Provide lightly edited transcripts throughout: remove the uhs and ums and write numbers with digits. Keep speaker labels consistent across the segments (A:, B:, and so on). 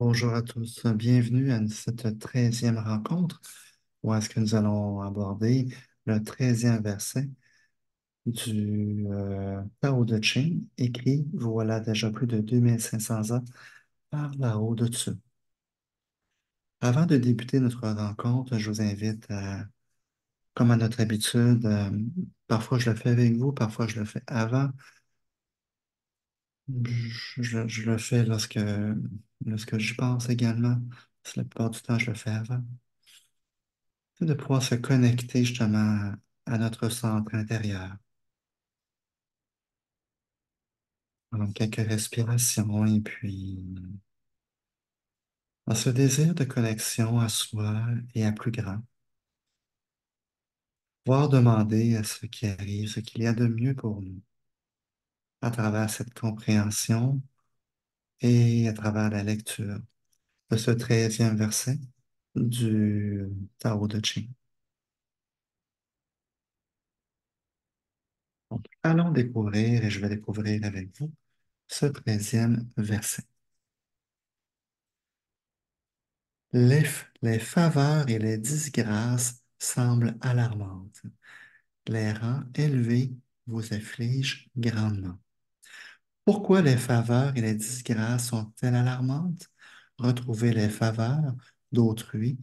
A: Bonjour à tous, bienvenue à cette treizième rencontre où est-ce que nous allons aborder le treizième verset du Tao Te Ching, écrit voilà déjà plus de 2500 ans par Lao Tzu. Avant de débuter notre rencontre, je vous invite à, comme à notre habitude, parfois je le fais avec vous, parfois je le fais avant, je le fais lorsque j'y pense également. La plupart du temps, je le fais avant. C'est de pouvoir se connecter justement à notre centre intérieur. Donc, quelques respirations et puis dans ce désir de connexion à soi et à plus grand, pouvoir demander à ce qui arrive, ce qu'il y a de mieux pour nous à travers cette compréhension et à travers la lecture de ce treizième verset du Tao Te Ching. Donc, allons découvrir, et je vais découvrir avec vous, ce treizième verset. Les faveurs et les disgrâces semblent alarmantes. Les rangs élevés vous affligent grandement. Pourquoi les faveurs et les disgrâces sont-elles alarmantes? Retrouvez les faveurs d'autrui,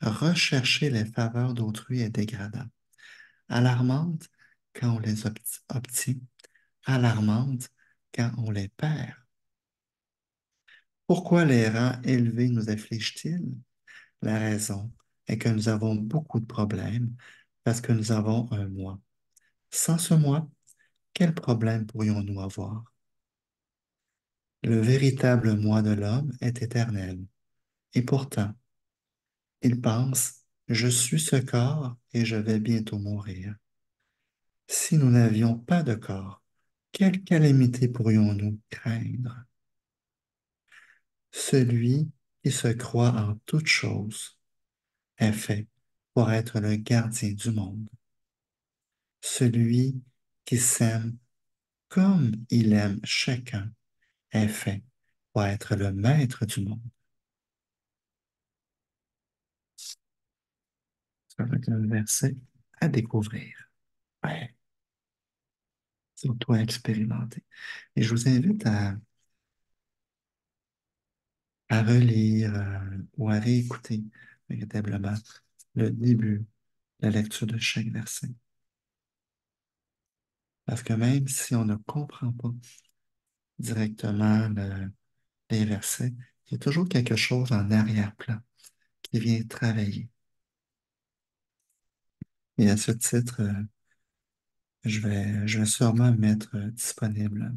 A: rechercher les faveurs d'autrui est dégradant. Alarmante quand on les obtient, alarmante quand on les perd. Pourquoi les rangs élevés nous affligent-ils? La raison est que nous avons beaucoup de problèmes parce que nous avons un moi. Sans ce moi, quel problème pourrions-nous avoir? Le véritable moi de l'homme est éternel. Et pourtant, il pense, je suis ce corps et je vais bientôt mourir. Si nous n'avions pas de corps, quelle calamité pourrions-nous craindre? Celui qui se croit en toutes choses est fait pour être le gardien du monde. Celui qui s'aime comme il aime chacun est fait pour être le maître du monde. C'est un verset à découvrir, ouais, surtout à expérimenter. Et je vous invite à relire ou à réécouter véritablement le début, la lecture de chaque verset. Parce que même si on ne comprend pas directement les versets, il y a toujours quelque chose en arrière-plan qui vient travailler. Et à ce titre, je vais sûrement mettre disponible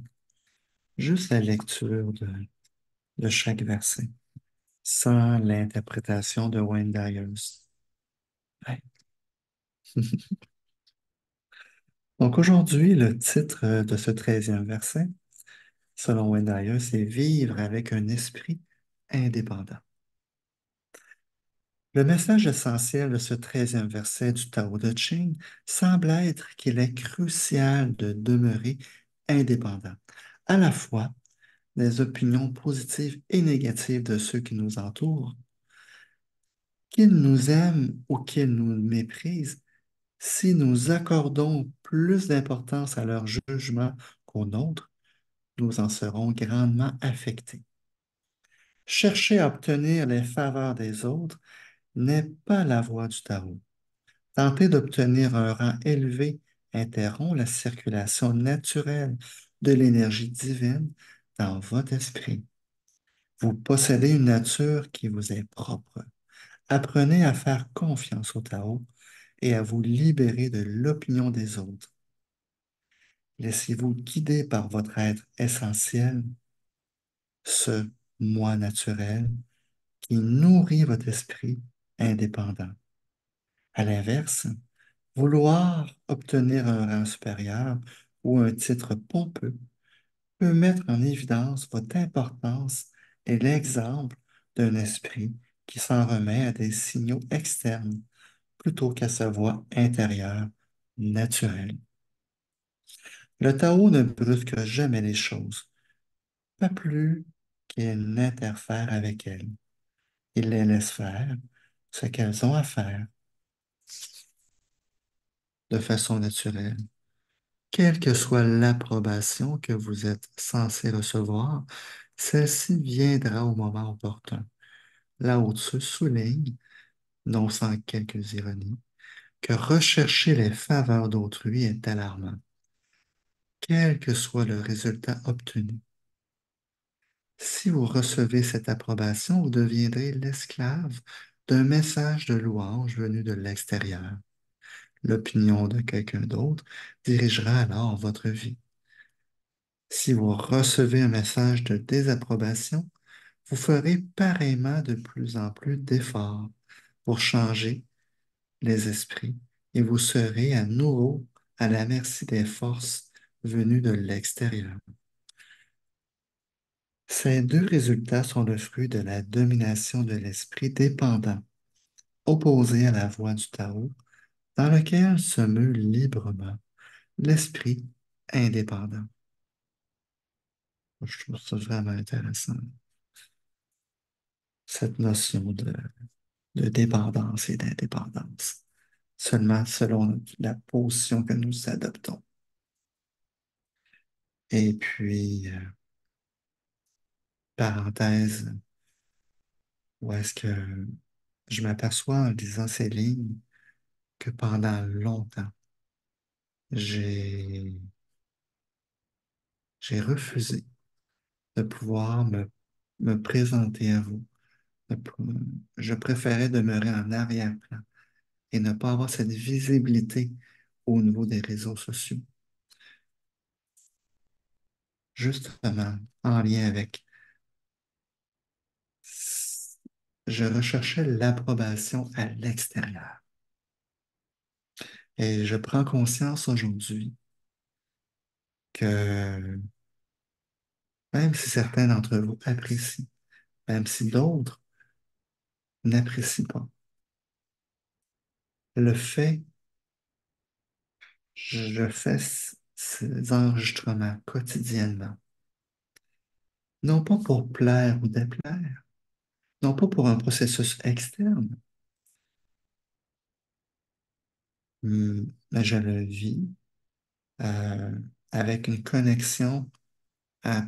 A: juste la lecture de chaque verset, sans l'interprétation de Wayne Dyers. Ouais. Donc aujourd'hui, le titre de ce treizième verset, selon Wayne Dyer, c'est Vivre avec un esprit indépendant. Le message essentiel de ce treizième verset du Tao Te Ching semble être qu'il est crucial de demeurer indépendant, à la fois des opinions positives et négatives de ceux qui nous entourent, qu'ils nous aiment ou qu'ils nous méprisent. Si nous accordons plus d'importance à leur jugement qu'au nôtre, nous en serons grandement affectés. Chercher à obtenir les faveurs des autres n'est pas la voie du Tao. Tenter d'obtenir un rang élevé interrompt la circulation naturelle de l'énergie divine dans votre esprit. Vous possédez une nature qui vous est propre. Apprenez à faire confiance au Tao et à vous libérer de l'opinion des autres. Laissez-vous guider par votre être essentiel, ce moi naturel qui nourrit votre esprit indépendant. À l'inverse, vouloir obtenir un rang supérieur ou un titre pompeux peut mettre en évidence votre importance et l'exemple d'un esprit qui s'en remet à des signaux externes plutôt qu'à sa voix intérieure naturelle. Le Tao ne brusque jamais les choses, pas plus qu'ils n'interfèrent avec elles. Ils les laissent faire ce qu'elles ont à faire de façon naturelle. Quelle que soit l'approbation que vous êtes censé recevoir, celle-ci viendra au moment opportun. Là Tzu souligne, non sans quelques ironies, que rechercher les faveurs d'autrui est alarmant, quel que soit le résultat obtenu. Si vous recevez cette approbation, vous deviendrez l'esclave d'un message de louange venu de l'extérieur. L'opinion de quelqu'un d'autre dirigera alors votre vie. Si vous recevez un message de désapprobation, vous ferez pareillement de plus en plus d'efforts pour changer les esprits et vous serez à nouveau à la merci des forces venues de l'extérieur. Ces deux résultats sont le fruit de la domination de l'esprit dépendant, opposé à la voie du Tao, dans lequel se meut librement l'esprit indépendant. Je trouve ça vraiment intéressant, cette notion de dépendance et d'indépendance, seulement selon la position que nous adoptons. Et puis, parenthèse, où est-ce que je m'aperçois en lisant ces lignes que pendant longtemps, j'ai j'ai refusé de pouvoir me présenter à vous. de pou- Je préférais demeurer en arrière-plan et ne pas avoir cette visibilité au niveau des réseaux sociaux, justement en lien avec, je recherchais l'approbation à l'extérieur. Et je prends conscience aujourd'hui que même si certains d'entre vous apprécient, même si d'autres n'apprécient pas, le fait, je fais ces enregistrements quotidiennement, non pas pour plaire ou déplaire, non pas pour un processus externe, mais je le vis euh, avec une connexion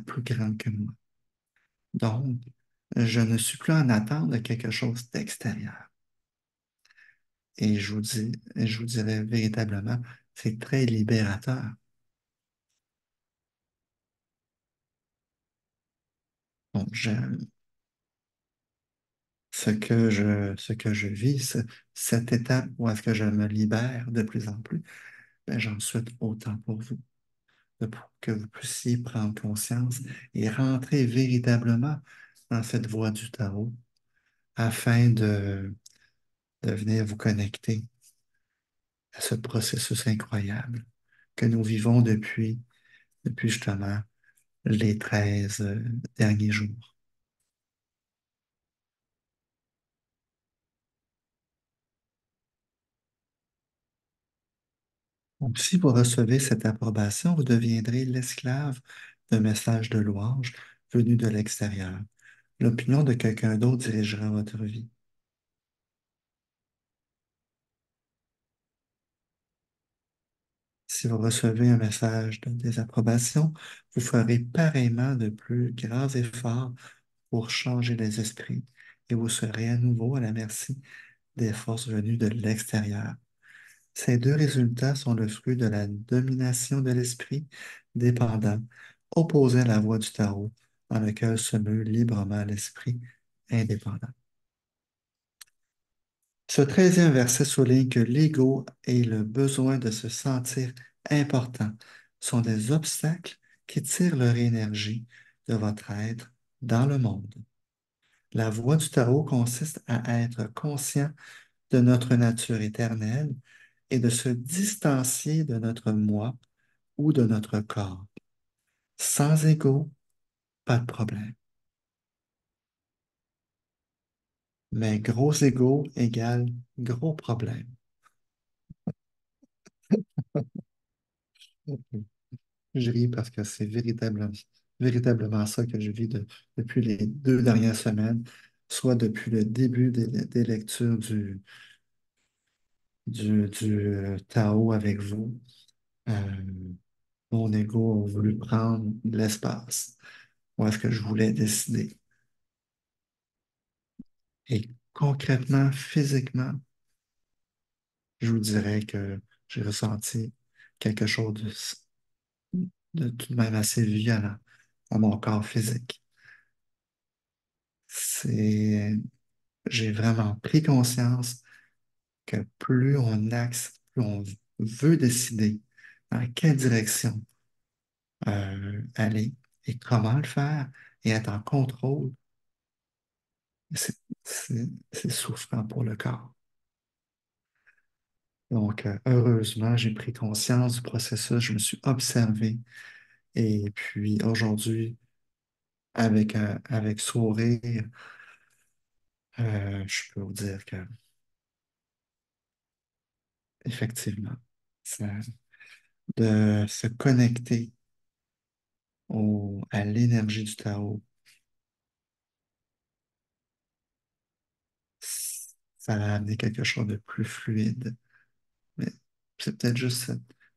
A: plus grande que moi. Donc, je ne suis plus en attente de quelque chose d'extérieur. Et je vous dirais véritablement, c'est très libérateur. Donc, ce que je vis, cette étape où est-ce que je me libère de plus en plus, ben, j'en souhaite autant pour vous, pour que vous puissiez prendre conscience et rentrer véritablement dans cette voie du tarot afin de venir vous connecter à ce processus incroyable que nous vivons depuis justement les 13 derniers jours. Donc, si vous recevez cette approbation, vous deviendrez l'esclave d'un message de louange venu de l'extérieur. L'opinion de quelqu'un d'autre dirigera votre vie. Si vous recevez un message de désapprobation, vous ferez pareillement de plus grands efforts pour changer les esprits et vous serez à nouveau à la merci des forces venues de l'extérieur. Ces deux résultats sont le fruit de la domination de l'esprit dépendant, opposé à la voie du tarot, dans lequel se meut librement l'esprit indépendant. Ce 13e verset souligne que l'ego et le besoin de se sentir important sont des obstacles qui tirent leur énergie de votre être dans le monde. La voie du tarot consiste à être conscient de notre nature éternelle et de se distancier de notre moi ou de notre corps. Sans ego, pas de problème. Mais gros ego égale gros problème. Je ris parce que c'est véritablement ça. véritablement ça que je vis depuis les 2 dernières semaines, soit depuis le début des lectures du Tao avec vous. Euh, Mon ego a voulu prendre de l'espace. Où est-ce que je voulais décider? Et concrètement, physiquement, je vous dirais que j'ai ressenti quelque chose de tout de même assez violent à mon corps physique. C'est, j'ai vraiment pris conscience que plus on axe, plus on veut décider dans quelle direction aller et comment le faire et être en contrôle, c'est c'est souffrant pour le corps. Donc, heureusement, j'ai pris conscience du processus, je me suis observé et puis aujourd'hui, avec sourire, je peux vous dire que effectivement, ça- de se connecter à l'énergie du Tao, ça a amené quelque chose de plus fluide. Mais c'est peut-être juste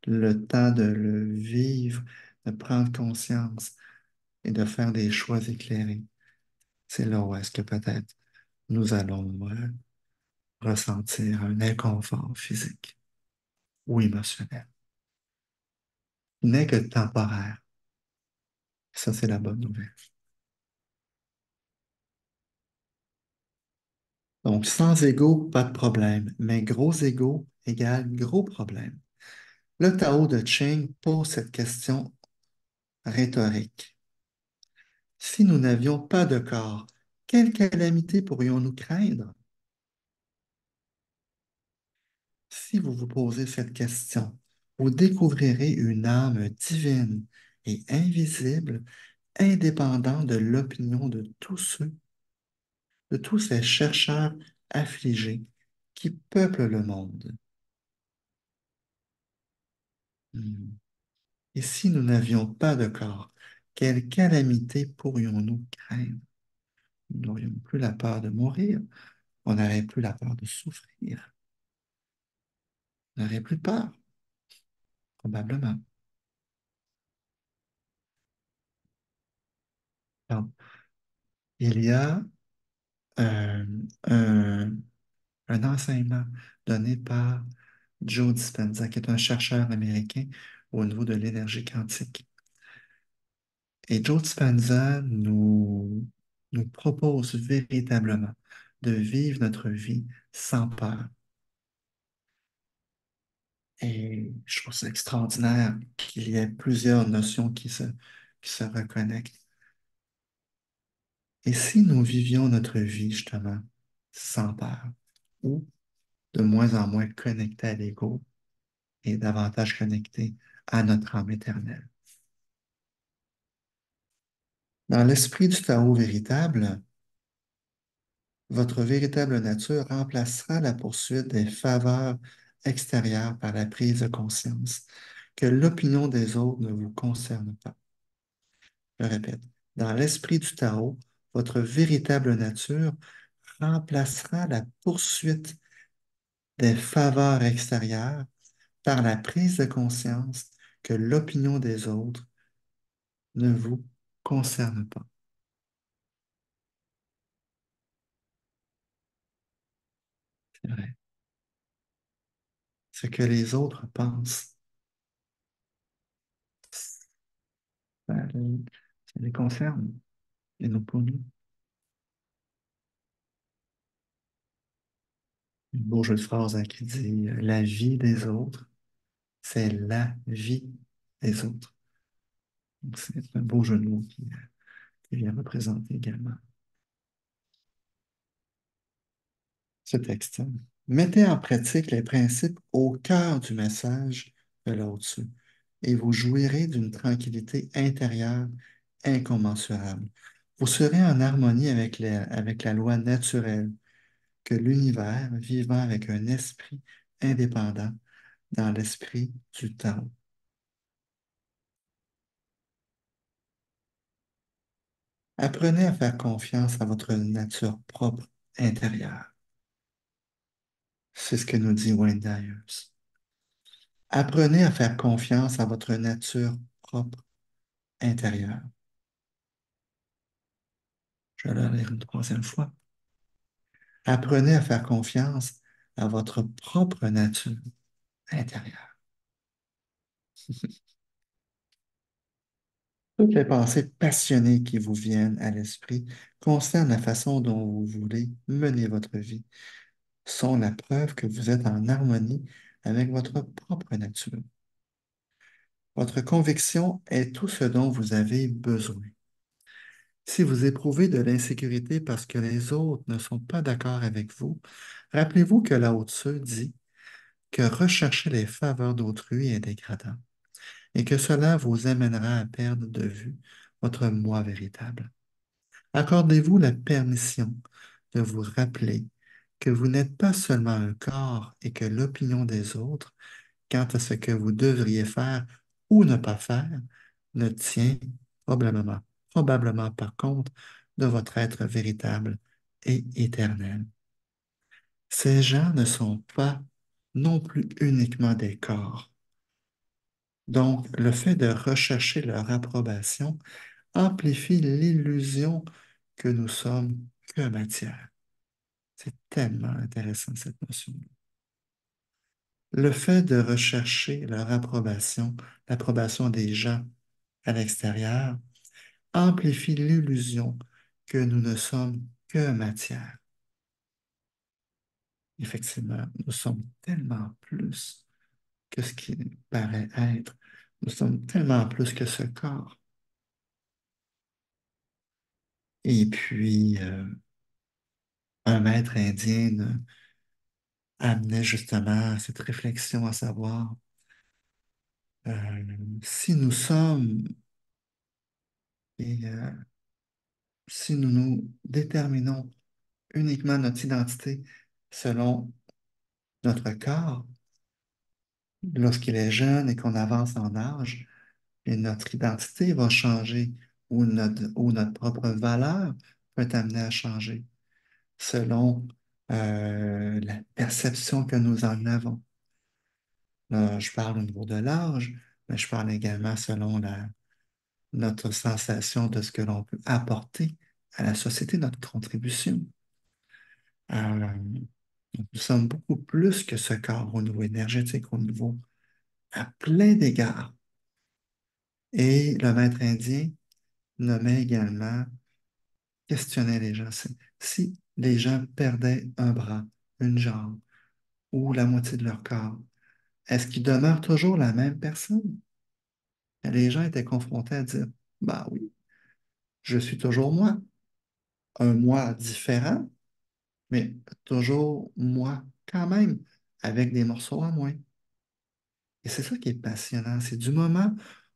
A: le temps de le vivre, de prendre conscience et de faire des choix éclairés. C'est là où est-ce que peut-être nous allons ressentir un inconfort physique ou émotionnel. Il n'est que temporaire. Ça, c'est la bonne nouvelle. Donc, sans ego, pas de problème, mais gros ego égale gros problème. Le Tao de Ching pose cette question rhétorique. Si nous n'avions pas de corps, quelle calamité pourrions-nous craindre? Si vous vous posez cette question, vous découvrirez une âme divine et invisible, indépendante de l'opinion de tous ces chercheurs affligés qui peuplent le monde. Hmm. Et si nous n'avions pas de corps, quelle calamité pourrions-nous craindre? Nous n'aurions plus la peur de mourir, on n'aurait plus la peur de souffrir, on n'aurait plus peur, probablement. Donc, il y a euh, un, un enseignement donné par Joe Dispenza, qui est un chercheur américain au niveau de l'énergie quantique. Et Joe Dispenza nous propose véritablement de vivre notre vie sans peur. Et je trouve ça extraordinaire qu'il y ait plusieurs notions qui se reconnectent. Et si nous vivions notre vie justement sans peur, ou de moins en moins connectés à l'ego et davantage connectés à notre âme éternelle? Dans l'esprit du Tao véritable, votre véritable nature remplacera la poursuite des faveurs extérieures par la prise de conscience que l'opinion des autres ne vous concerne pas. Je répète, dans l'esprit du Tao, votre véritable nature remplacera la poursuite des faveurs extérieures par la prise de conscience que l'opinion des autres ne vous concerne pas. C'est vrai. Ce que les autres pensent, ça ça les concerne et non pas nous. Un beau jeu de phrase hein, qui dit la vie des autres, c'est la vie des autres. Donc, c'est un beau jeu de mots qui vient représenter également ce texte. Mettez en pratique les principes au cœur du message de l'au-dessus et vous jouirez d'une tranquillité intérieure incommensurable. Vous serez en harmonie avec la loi naturelle que l'univers vivant avec un esprit indépendant dans l'esprit du Tao. Apprenez à faire confiance à votre nature propre intérieure. C'est ce que nous dit Wayne Dyer. Apprenez à faire confiance à votre nature propre intérieure. Je vais le lire une troisième fois. Apprenez à faire confiance à votre propre nature intérieure. Toutes les pensées passionnées qui vous viennent à l'esprit concernant la façon dont vous voulez mener votre vie sont la preuve que vous êtes en harmonie avec votre propre nature. Votre conviction est tout ce dont vous avez besoin. Si vous éprouvez de l'insécurité parce que les autres ne sont pas d'accord avec vous, rappelez-vous que Lao Tzu dit que rechercher les faveurs d'autrui est dégradant et que cela vous amènera à perdre de vue votre moi véritable. Accordez-vous la permission de vous rappeler que vous n'êtes pas seulement un corps et que l'opinion des autres quant à ce que vous devriez faire ou ne pas faire ne tient probablement, probablement par contre de votre être véritable et éternel. Ces gens ne sont pas non plus uniquement des corps. Donc, le fait de rechercher leur approbation amplifie l'illusion que nous sommes que matière. C'est tellement intéressant cette notion. Le fait de rechercher leur approbation, l'approbation des gens à l'extérieur, amplifie l'illusion que nous ne sommes que matière. Effectivement, nous sommes tellement plus que ce qui paraît être. Nous sommes tellement plus que ce corps. Et puis, un maître indien amenait justement cette réflexion à savoir si nous sommes et si nous nous déterminons uniquement notre identité selon notre corps, lorsqu'il est jeune et qu'on avance en âge, et notre identité va changer ou notre propre valeur peut être amenée à changer selon la perception que nous en avons. Là, je parle au niveau de l'âge, mais je parle également selon notre sensation de ce que l'on peut apporter à la société, notre contribution. Euh, nous sommes beaucoup plus que ce corps au niveau énergétique, au niveau à plein d'égards. Et le maître indien nommait également, questionnait les gens. Si les gens perdaient un bras, une jambe ou la moitié de leur corps, est-ce qu'ils demeurent toujours la même personne? Et les gens étaient confrontés à dire, bah oui, je suis toujours moi, un moi différent, mais toujours moi quand même, avec des morceaux en moins. Et c'est ça qui est passionnant, c'est du moment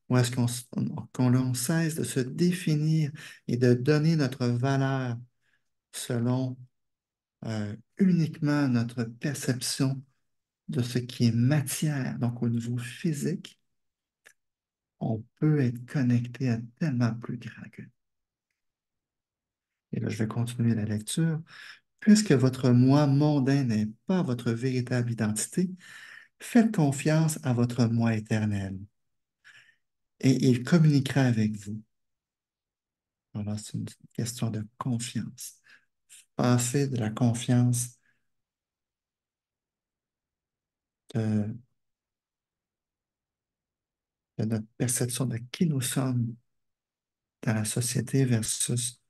A: où est-ce qu'on cesse de se définir et de donner notre valeur selon uniquement notre perception de ce qui est matière, donc au niveau physique, on peut être connecté à tellement plus grand que. Et là, je vais continuer la lecture. Puisque votre moi mondain n'est pas votre véritable identité, faites confiance à votre moi éternel et il communiquera avec vous. Voilà, c'est une question de confiance. Passer de la confiance de, de notre perception de qui nous sommes dans la société versus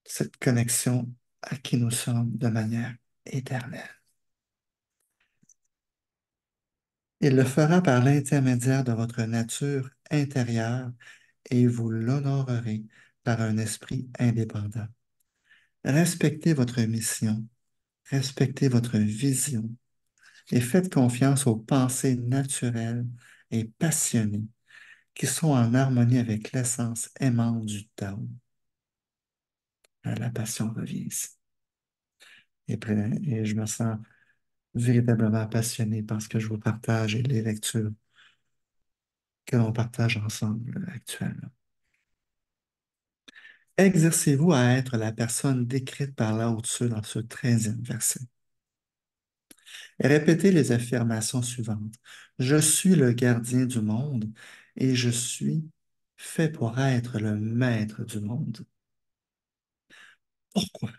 A: cette connexion à qui nous sommes de manière éternelle. Il le fera par l'intermédiaire de votre nature intérieure et vous l'honorerez par un esprit indépendant. Respectez votre mission, respectez votre vision et faites confiance aux pensées naturelles et passionnées qui sont en harmonie avec l'essence aimante du Tao. La passion revient ici. Et je me sens véritablement passionné par ce que je vous partage et les lectures que l'on partage ensemble actuellement. Exercez-vous à être la personne décrite par Lao Tzu dans ce 13e verset. Et répétez les affirmations suivantes. Je suis le gardien du monde et je suis fait pour être le maître du monde. Pourquoi?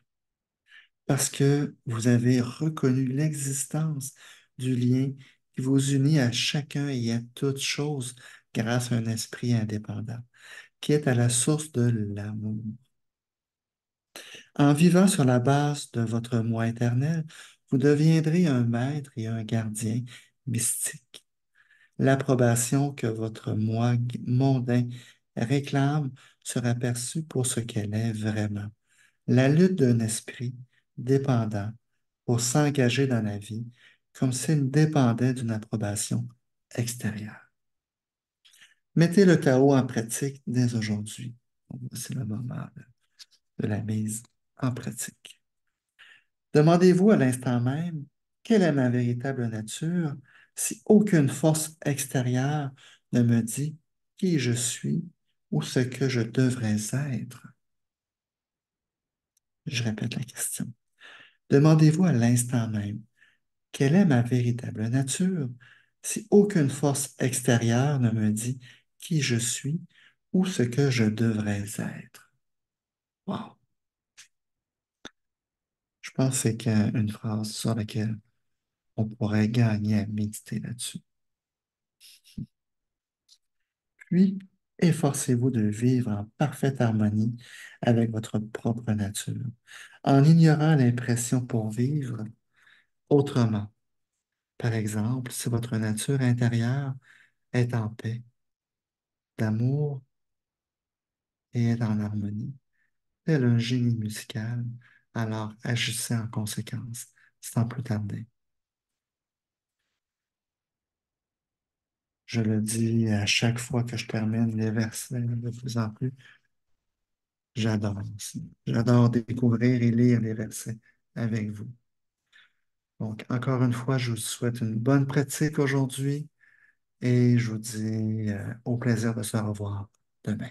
A: Parce que vous avez reconnu l'existence du lien qui vous unit à chacun et à toute chose grâce à un esprit indépendant, qui est à la source de l'amour. En vivant sur la base de votre moi éternel, vous deviendrez un maître et un gardien mystique. L'approbation que votre moi mondain réclame sera perçue pour ce qu'elle est vraiment. La lutte d'un esprit dépendant pour s'engager dans la vie comme s'il dépendait d'une approbation extérieure. Mettez le Tao en pratique dès aujourd'hui. C'est le moment de la mise en pratique. Demandez-vous à l'instant même quelle est ma véritable nature si aucune force extérieure ne me dit qui je suis ou ce que je devrais être. Je répète la question. Demandez-vous à l'instant même quelle est ma véritable nature si aucune force extérieure ne me dit qui je suis ou ce que je devrais être. Wow! Je pense que c'est une phrase sur laquelle on pourrait gagner à méditer là-dessus. Puis, efforcez-vous de vivre en parfaite harmonie avec votre propre nature, en ignorant l'impression pour vivre autrement. Par exemple, si votre nature intérieure est en paix, d'amour et est en harmonie, tel un génie musical, alors agissez en conséquence, sans plus tarder. Je le dis à chaque fois que je termine les versets de plus en plus. J'adore ça. J'adore découvrir et lire les versets avec vous. Donc, encore une fois, je vous souhaite une bonne pratique aujourd'hui et je vous dis au plaisir de se revoir demain.